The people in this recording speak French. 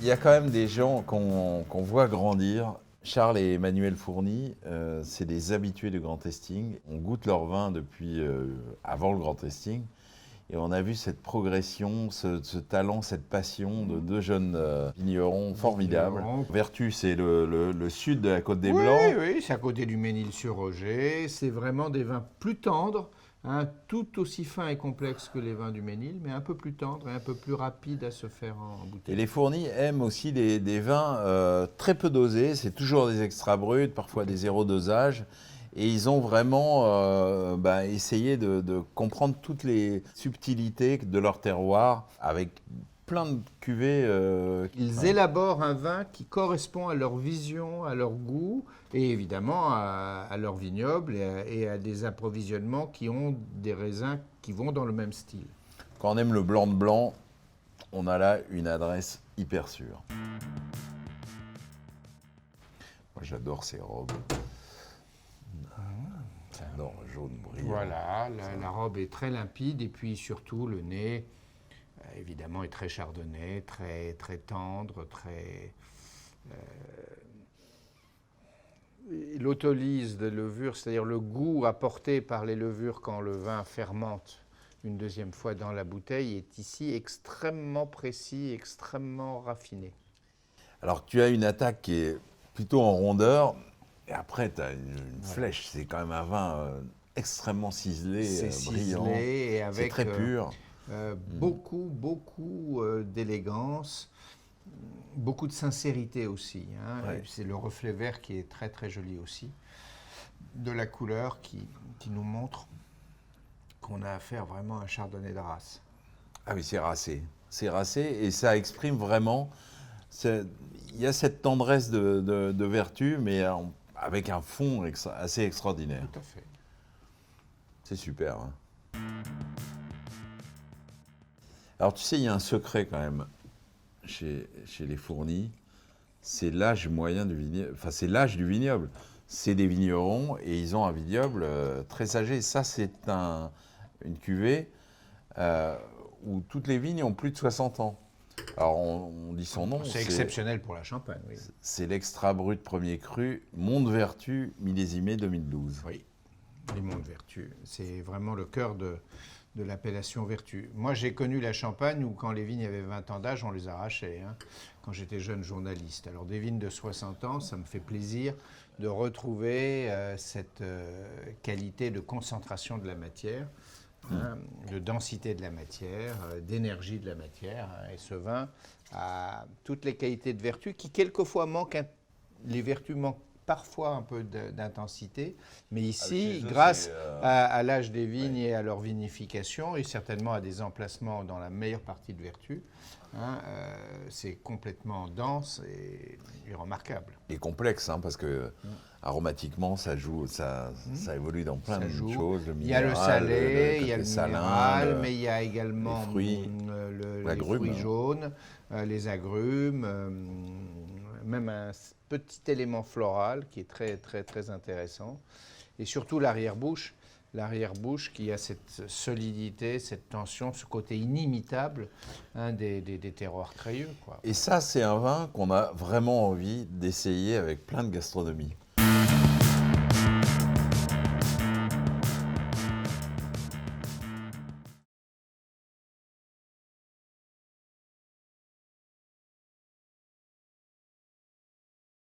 Il y a quand même des gens qu'on voit grandir. Charles et Emmanuel Fourny, c'est des habitués du grand testing. On goûte leur vin depuis avant le grand testing. Et on a vu cette progression, ce talent, cette passion de deux jeunes vignerons formidables. Vertu, c'est le sud de la Côte des Blancs. Oui, c'est à côté du Ménil-sur-Roger. C'est vraiment des vins plus tendres, hein, tout aussi fins et complexes que les vins du Ménil, mais un peu plus tendres et un peu plus rapides à se faire en bouteille. Et les Fournis aiment aussi des vins très peu dosés. C'est toujours des extra bruts, parfois des zéro dosage. Et ils ont vraiment essayé de comprendre toutes les subtilités de leur terroir avec plein de cuvées. Ils élaborent un vin qui correspond à leur vision, à leur goût et évidemment à leur vignoble et à des approvisionnements qui ont des raisins qui vont dans le même style. Quand on aime le blanc de blanc, on a là une adresse hyper sûre. Moi j'adore ces robes. J'adore, jaune brillant. Voilà, la robe est très limpide et puis surtout le nez, évidemment, est très chardonnay, très, très tendre, très... L'autolyse de levure, c'est-à-dire le goût apporté par les levures quand le vin fermente une deuxième fois dans la bouteille, est ici extrêmement précis, extrêmement raffiné. Alors tu as une attaque qui est plutôt en rondeur. Et après, tu as une flèche, c'est quand même un vin extrêmement ciselé, brillant. Ciselé et avec c'est très pur. beaucoup d'élegance, beaucoup de sincérité aussi. Hein. Ouais. C'est le reflet vert qui est très très joli aussi, de la couleur qui nous montre qu'on a affaire vraiment à un chardonnay de race. Ah oui, c'est racé. C'est racé et ça exprime vraiment. Il y a cette tendresse de vertu, mais avec un fond assez extraordinaire. Tout à fait. C'est super. Hein. Alors tu sais, il y a un secret quand même chez les Fournis, c'est l'âge moyen du vignoble. Enfin, c'est l'âge du vignoble. C'est des vignerons et ils ont un vignoble très âgé. Ça, c'est une cuvée où toutes les vignes ont plus de 60 ans. Alors, on dit son nom. C'est exceptionnel pour la Champagne, oui. C'est l'extra brut premier cru, Montevertu, millésimé 2012. Oui, les monts de Vertu. C'est vraiment le cœur de l'appellation Vertu. Moi, j'ai connu la Champagne où, quand les vignes avaient 20 ans d'âge, on les arrachait, hein, quand j'étais jeune journaliste. Alors, des vignes de 60 ans, ça me fait plaisir de retrouver cette qualité de concentration de la matière. Hein, de densité de la matière, d'énergie de la matière. Hein, et ce vin a toutes les qualités de vertu qui, quelquefois, les vertus manquent parfois un peu d'intensité. Mais ici, grâce à l'âge des vignes et à leur vinification, et certainement à des emplacements dans la meilleure partie de vertu, hein, c'est complètement dense et remarquable. Et complexe, hein, parce que aromatiquement, ça joue, ça évolue dans plein de choses. Il y a le salé, il y a le minéral, mais il y a également les fruits jaunes, les agrumes, même un petit élément floral qui est très, très, très intéressant. Et surtout l'arrière-bouche. L'arrière-bouche qui a cette solidité, cette tension, ce côté inimitable, hein, des terroirs crayeux, quoi. Et ça, c'est un vin qu'on a vraiment envie d'essayer avec plein de gastronomie.